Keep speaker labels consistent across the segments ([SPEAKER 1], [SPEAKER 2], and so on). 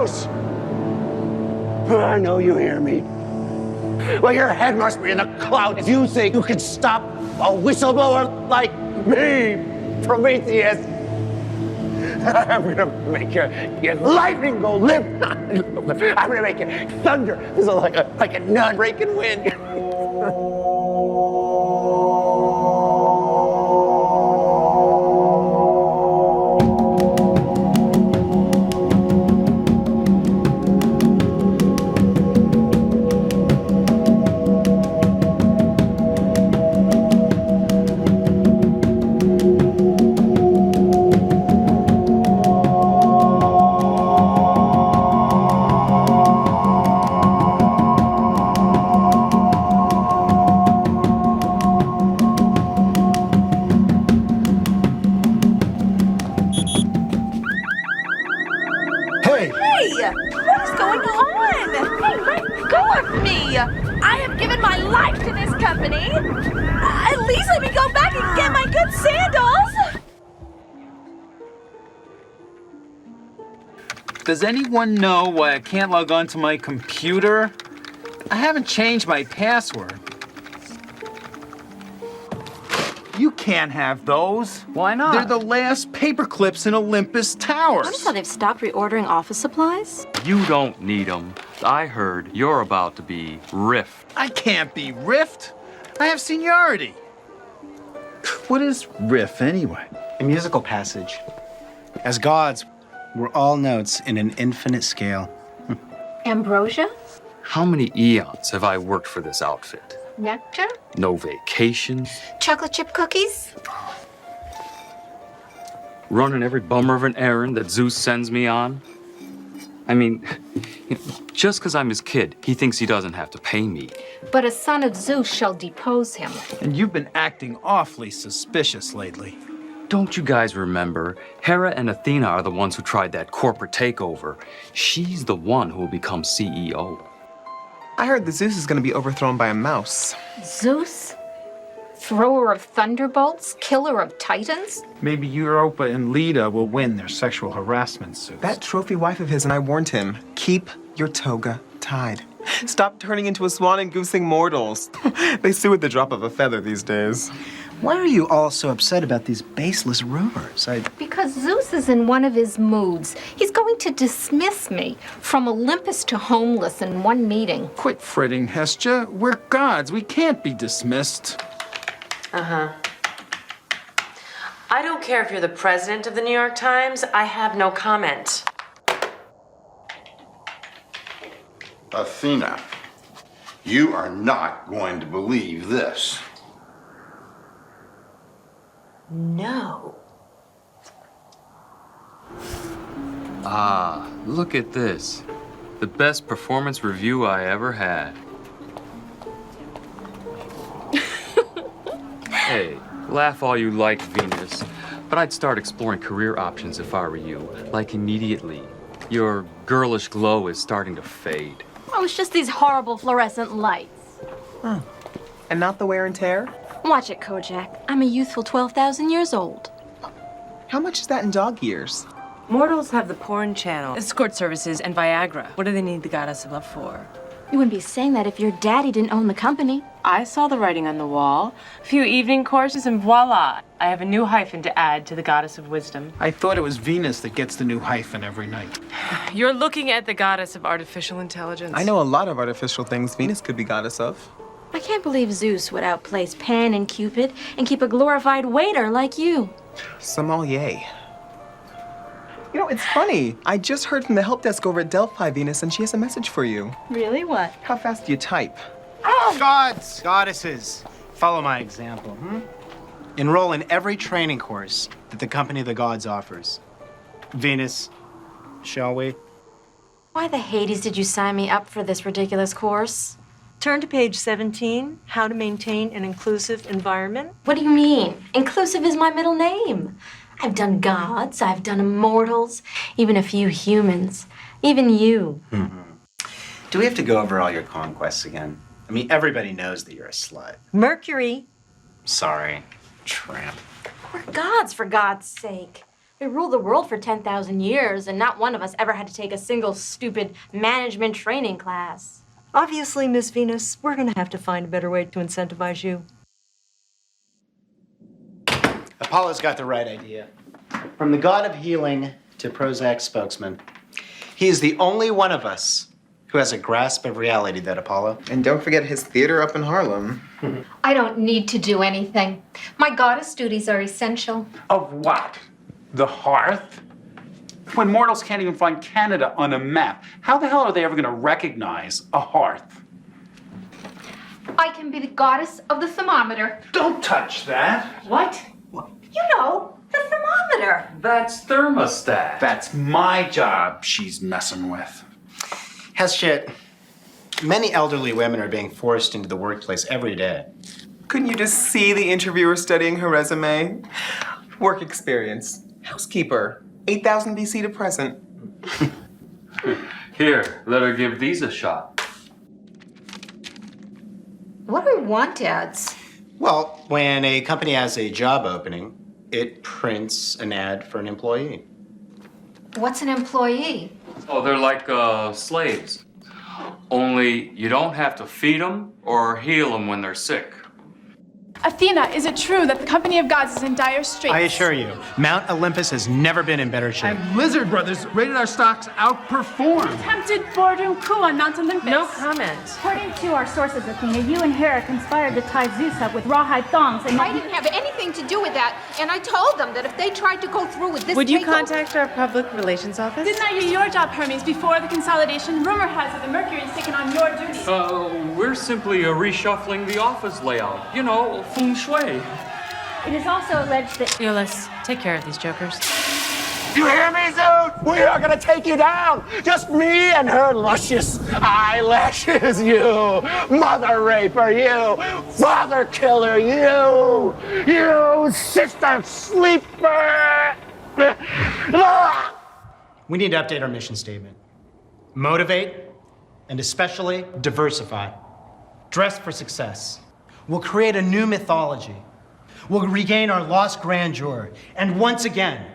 [SPEAKER 1] Zeus! I know you hear me. Well, your head must be in the cloud if you think you can stop a whistleblower like me, Prometheus. I'm gonna make your lightning go limp. I'm gonna make your thunder fizzle like a nun breaking wind.
[SPEAKER 2] I have given my life to this company. At least let me go back and get my good sandals.
[SPEAKER 3] Does anyone know why I can't log on to my computer? I haven't changed my password. You can't have those.
[SPEAKER 4] Why not?
[SPEAKER 3] They're the last paper clips in Olympus Towers.
[SPEAKER 5] Notice how they've stopped reordering office supplies?
[SPEAKER 4] You don't need them. I heard you're about to be riffed.
[SPEAKER 3] I can't be riffed. I have seniority. What is riff anyway?
[SPEAKER 6] A musical passage. As gods, we're all notes in an infinite scale.
[SPEAKER 5] Ambrosia?
[SPEAKER 4] How many eons have I worked for this outfit?
[SPEAKER 5] Nectar?
[SPEAKER 4] No vacations.
[SPEAKER 5] Chocolate chip cookies?
[SPEAKER 4] Running every bummer of an errand that Zeus sends me on. I mean, just because I'm his kid, he thinks he doesn't have to pay me.
[SPEAKER 5] But a son of Zeus shall depose him.
[SPEAKER 3] And you've been acting awfully suspicious lately.
[SPEAKER 4] Don't you guys remember? Hera and Athena are the ones who tried that corporate takeover. She's the one who will become CEO.
[SPEAKER 7] I heard that Zeus is going to be overthrown by a mouse.
[SPEAKER 5] Zeus? Thrower of thunderbolts? Killer of titans?
[SPEAKER 3] Maybe Europa and Leda will win their sexual harassment suits.
[SPEAKER 7] That trophy wife of his and I warned him, keep your toga tied. Stop turning into a swan and goosing mortals. They sue at the drop of a feather these days.
[SPEAKER 6] Why are you all so upset about these baseless rumors?
[SPEAKER 5] Because Zeus is in one of his moods. He's going to dismiss me from Olympus to homeless in one meeting.
[SPEAKER 3] Quit fretting, Hestia. We're gods. We can't be dismissed.
[SPEAKER 8] Uh-huh. I don't care if you're the president of the New York Times. I have no comment.
[SPEAKER 9] Athena, you are not going to believe this.
[SPEAKER 8] No.
[SPEAKER 4] Ah, look at this. The best performance review I ever had. Hey, laugh all you like, Venus, but I'd start exploring career options if I were you, like immediately. Your girlish glow is starting to fade.
[SPEAKER 5] Oh, it's just these horrible fluorescent lights.
[SPEAKER 7] Huh. And not the wear and tear?
[SPEAKER 5] Watch it, Kojak. I'm a youthful 12,000 years old.
[SPEAKER 7] How much is that in dog years?
[SPEAKER 8] Mortals have the porn channel, escort services, and Viagra. What do they need the goddess of love for?
[SPEAKER 5] You wouldn't be saying that if your daddy didn't own the company.
[SPEAKER 8] I saw the writing on the wall. A few evening courses and voila! I have a new hyphen to add to the goddess of wisdom.
[SPEAKER 3] I thought it was Venus that gets the new hyphen every night.
[SPEAKER 8] You're looking at the goddess of artificial intelligence.
[SPEAKER 7] I know a lot of artificial things Venus could be goddess of.
[SPEAKER 5] I can't believe Zeus would outplace Pan and Cupid and keep a glorified waiter like you.
[SPEAKER 7] Sommelier. You know, it's funny. I just heard from the help desk over at Delphi, Venus, and she has a message for you.
[SPEAKER 5] Really? What?
[SPEAKER 7] How fast do you type?
[SPEAKER 6] Oh! Gods, goddesses, follow my example. Enroll in every training course that the Company of the Gods offers. Venus, shall we?
[SPEAKER 5] Why the Hades did you sign me up for this ridiculous course?
[SPEAKER 10] Turn to page 17, How to Maintain an Inclusive Environment.
[SPEAKER 5] What do you mean? Inclusive is my middle name. I've done gods, I've done immortals, even a few humans, even you.
[SPEAKER 6] Do we have to go over all your conquests again? I mean, everybody knows that you're a slut.
[SPEAKER 10] Mercury.
[SPEAKER 6] Sorry, tramp.
[SPEAKER 5] We're gods, for God's sake. We ruled the world for 10,000 years, and not one of us ever had to take a single stupid management training class.
[SPEAKER 10] Obviously, Miss Venus, we're going to have to find a better way to incentivize you.
[SPEAKER 6] Apollo's got the right idea. From the god of healing to Prozac spokesman, he is the only one of us who has a grasp of reality, that Apollo.
[SPEAKER 7] And don't forget his theater up in Harlem.
[SPEAKER 11] I don't need to do anything. My goddess duties are essential.
[SPEAKER 12] Of what? The hearth? When mortals can't even find Canada on a map, how the hell are they ever going to recognize a hearth?
[SPEAKER 11] I can be the goddess of the thermometer.
[SPEAKER 12] Don't touch that.
[SPEAKER 8] What?
[SPEAKER 11] You know, the thermometer.
[SPEAKER 12] That's thermostat. That's my job she's messing with.
[SPEAKER 6] Has shit. Many elderly women are being forced into the workplace every day.
[SPEAKER 7] Couldn't you just see the interviewer studying her resume? Work experience. Housekeeper. 8,000 BC to present.
[SPEAKER 4] Here, let her give these a shot.
[SPEAKER 11] What are want ads?
[SPEAKER 6] Well, when a company has a job opening, it prints an ad for an employee.
[SPEAKER 11] What's an employee?
[SPEAKER 4] Oh, they're like slaves. Only you don't have to feed them or heal them when they're sick.
[SPEAKER 2] Athena, is it true that the company of gods is in dire straits?
[SPEAKER 6] I assure you, Mount Olympus has never been in better shape.
[SPEAKER 12] And Lizard Brothers rated our stocks outperformed.
[SPEAKER 2] Attempted boardroom coup on Mount Olympus.
[SPEAKER 8] No comment.
[SPEAKER 13] According to our sources, Athena, you and Hera conspired to tie Zeus up with rawhide thongs and...
[SPEAKER 11] I didn't have anything to do with that, and I told them that if they tried to go through with this
[SPEAKER 8] Would you
[SPEAKER 11] takeover-
[SPEAKER 8] contact our public relations office?
[SPEAKER 2] Didn't I do your job, Hermes, before the consolidation? Rumor has it the Mercury's taken on your duty.
[SPEAKER 4] We're simply reshuffling the office layout. You know, feng shui.
[SPEAKER 13] It is also alleged that...
[SPEAKER 8] Eolus, take care of these jokers.
[SPEAKER 1] You hear me, Zeus? We are gonna take you down. Just me and her luscious eyelashes, you. Mother raper, you. Father killer, you. You sister sleeper.
[SPEAKER 6] We need to update our mission statement. Motivate and especially diversify. Dress for success. We'll create a new mythology. We'll regain our lost grandeur and once again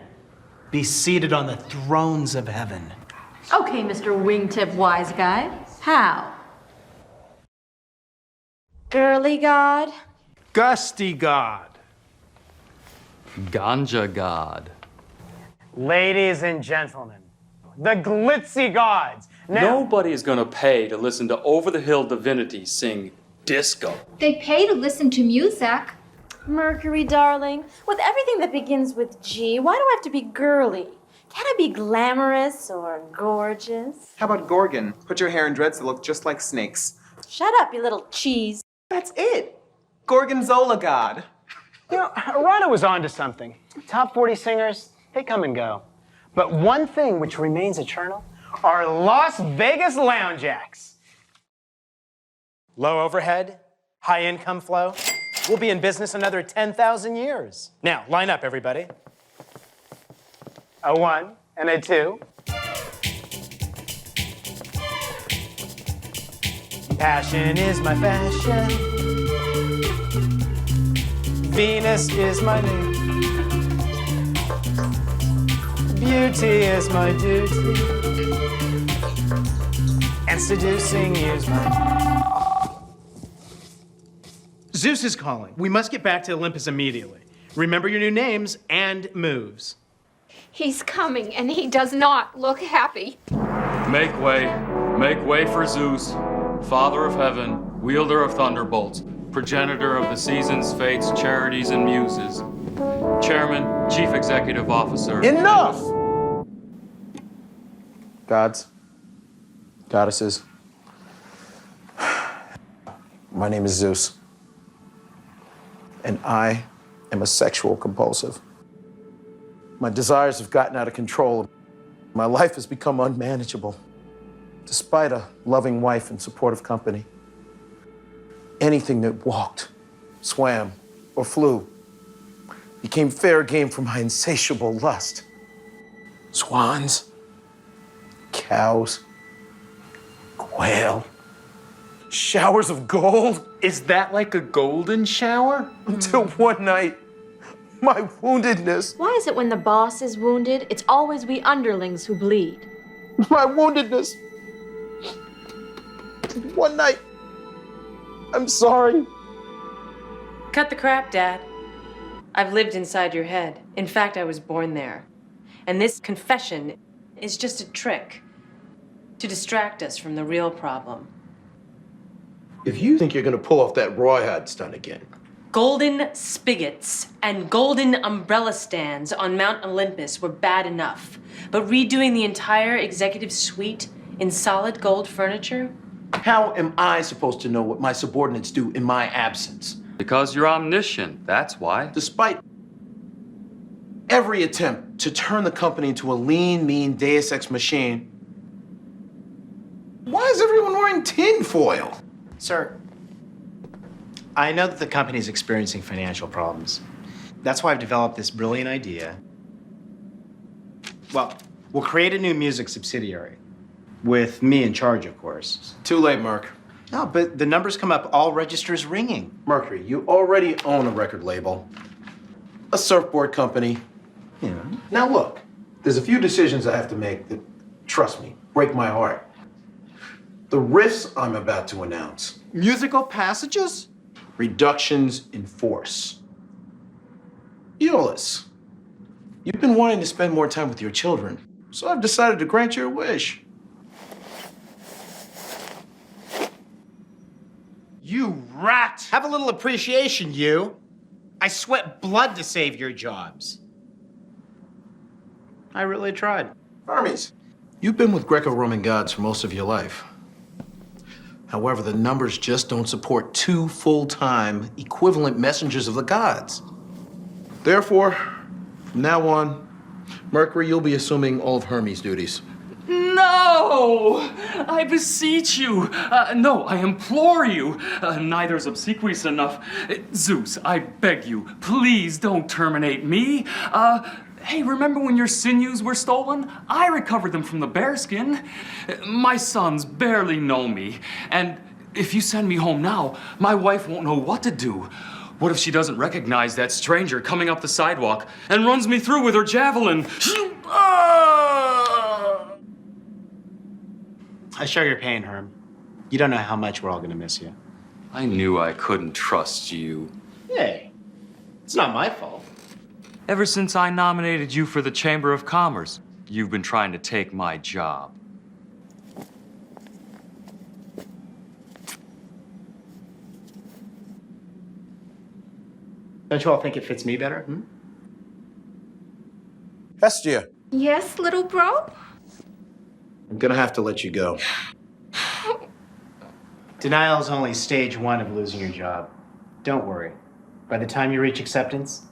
[SPEAKER 6] be seated on the thrones of heaven.
[SPEAKER 11] Okay, Mr. Wingtip Wise Guy. How?
[SPEAKER 5] Girly god?
[SPEAKER 6] Gusty God.
[SPEAKER 4] Ganja God.
[SPEAKER 6] Ladies and gentlemen, the glitzy gods. Now,
[SPEAKER 4] Nobody's gonna pay to listen to over-the-hill divinities sing disco.
[SPEAKER 11] They pay to listen to music.
[SPEAKER 5] Mercury, darling, with everything that begins with G, why do I have to be girly? Can I be glamorous or gorgeous?
[SPEAKER 7] How about Gorgon? Put your hair in dreads that look just like snakes.
[SPEAKER 5] Shut up, you little cheese.
[SPEAKER 7] That's it. Gorgonzola god.
[SPEAKER 6] you know, Rana was onto something. Top 40 singers, they come and go. But one thing which remains eternal are Las Vegas lounge acts. Low overhead, high income flow. We'll be in business another 10,000 years. Now, line up, everybody. A 1 and a 2. Passion is my fashion. Venus is my name. Beauty is my duty. And seducing is my... Zeus is calling. We must get back to Olympus immediately. Remember your new names and moves.
[SPEAKER 11] He's coming, and he does not look happy.
[SPEAKER 4] Make way for Zeus, Father of Heaven, wielder of thunderbolts, progenitor of the seasons, fates, charities, and muses, Chairman, Chief Executive Officer.
[SPEAKER 1] Enough! Gods, goddesses, my name is Zeus, and I am a sexual compulsive. My desires have gotten out of control. My life has become unmanageable. Despite a loving wife and supportive company, anything that walked, swam, or flew became fair game for my insatiable lust. Swans, cows, quail, showers of gold.
[SPEAKER 12] Is that like a golden shower?
[SPEAKER 1] Until one night, My woundedness.
[SPEAKER 5] Why is it when the boss is wounded, it's always we underlings who bleed?
[SPEAKER 1] My woundedness. One night. I'm sorry.
[SPEAKER 8] Cut the crap, Dad. I've lived inside your head. In fact, I was born there. And this confession is just a trick to distract us from the real problem.
[SPEAKER 1] If you think you're gonna pull off that rawhide stunt again.
[SPEAKER 8] Golden spigots and golden umbrella stands on Mount Olympus were bad enough, but redoing the entire executive suite in solid gold furniture?
[SPEAKER 1] How am I supposed to know what my subordinates do in my absence?
[SPEAKER 4] Because you're omniscient, that's why.
[SPEAKER 1] Despite every attempt to turn the company into a lean, mean Deus Ex machine, why is everyone wearing tin foil?
[SPEAKER 6] Sir, I know that the company is experiencing financial problems. That's why I've developed this brilliant idea. Well, we'll create a new music subsidiary. With me in charge, of course.
[SPEAKER 1] Too late, Merc.
[SPEAKER 6] No, but the numbers come up, all registers ringing.
[SPEAKER 1] Mercury, you already own a record label, a surfboard company.
[SPEAKER 6] Yeah.
[SPEAKER 1] Now look, there's a few decisions I have to make that, trust me, break my heart. The riffs I'm about to announce.
[SPEAKER 6] Musical passages?
[SPEAKER 1] Reductions in force. Eolus, you've been wanting to spend more time with your children, so I've decided to grant your wish.
[SPEAKER 6] You rat! Have a little appreciation, you. I sweat blood to save your jobs. I really tried.
[SPEAKER 1] Hermes, you've been with Greco-Roman gods for most of your life. However, the numbers just don't support 2 full-time equivalent messengers of the gods. Therefore, from now on, Mercury, you'll be assuming all of Hermes' duties.
[SPEAKER 4] No! I beseech you. No, I implore you. Neither is obsequious enough. Zeus, I beg you, please don't terminate me. Hey, remember when your sinews were stolen? I recovered them from the bearskin. My sons barely know me. And if you send me home now, my wife won't know what to do. What if she doesn't recognize that stranger coming up the sidewalk and runs me through with her javelin?
[SPEAKER 6] I share your pain, Herm. You don't know how much we're all gonna miss you.
[SPEAKER 4] I knew I couldn't trust you.
[SPEAKER 6] Hey, it's not my fault.
[SPEAKER 4] Ever since I nominated you for the Chamber of Commerce, you've been trying to take my job.
[SPEAKER 6] Don't you all think it fits me better?
[SPEAKER 1] Hestia,
[SPEAKER 11] Yes, little bro?
[SPEAKER 1] I'm gonna have to let you go.
[SPEAKER 6] Denial is only stage 1 of losing your job. Don't worry. By the time you reach acceptance,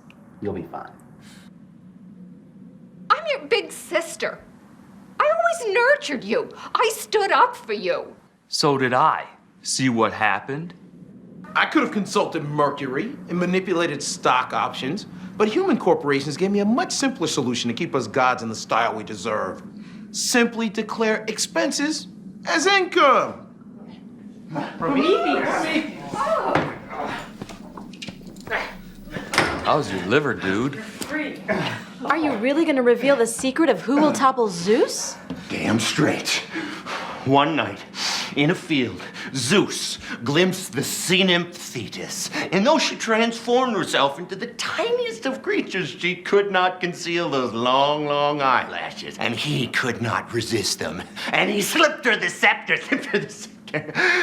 [SPEAKER 6] you'll be fine.
[SPEAKER 11] I'm your big sister. I always nurtured you. I stood up for you.
[SPEAKER 4] So did I. See what happened?
[SPEAKER 1] I could have consulted Mercury and manipulated stock options, but human corporations gave me a much simpler solution to keep us gods in the style we deserve. Simply declare expenses as income.
[SPEAKER 4] How's your liver, dude?
[SPEAKER 5] Are you really gonna reveal the secret of who will topple Zeus?
[SPEAKER 1] Damn straight. One night, in a field, Zeus glimpsed the sea nymph Thetis, and though she transformed herself into the tiniest of creatures, she could not conceal those long, long eyelashes, and he could not resist them. And he slipped her the scepter,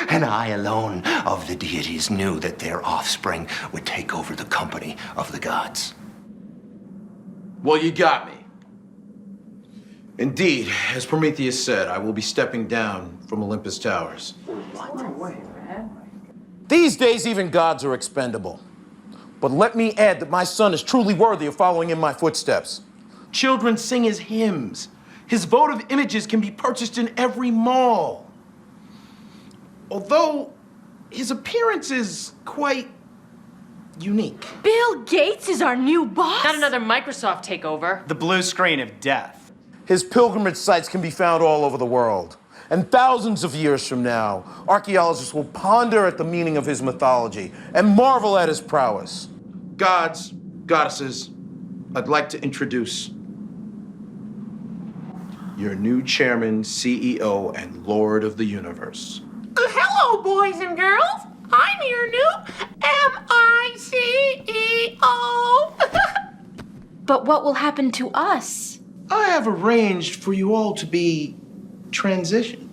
[SPEAKER 1] and I alone of the deities knew that their offspring would take over the company of the gods. Well, you got me. Indeed, as Prometheus said, I will be stepping down from Olympus Towers. These days, even gods are expendable. But let me add that my son is truly worthy of following in my footsteps. Children sing his hymns. His votive images can be purchased in every mall. Although his appearance is quite unique.
[SPEAKER 5] Bill Gates is our new boss?
[SPEAKER 8] Not another Microsoft takeover.
[SPEAKER 6] The blue screen of death.
[SPEAKER 1] His pilgrimage sites can be found all over the world. And thousands of years from now, archaeologists will ponder at the meaning of his mythology and marvel at his prowess. Gods, goddesses,
[SPEAKER 14] I'd like to introduce your new chairman, CEO, and Lord of the Universe.
[SPEAKER 15] Hello, boys and girls. I'm your new MICEO.
[SPEAKER 2] But what will happen to us?
[SPEAKER 14] I have arranged for you all to be transitioned.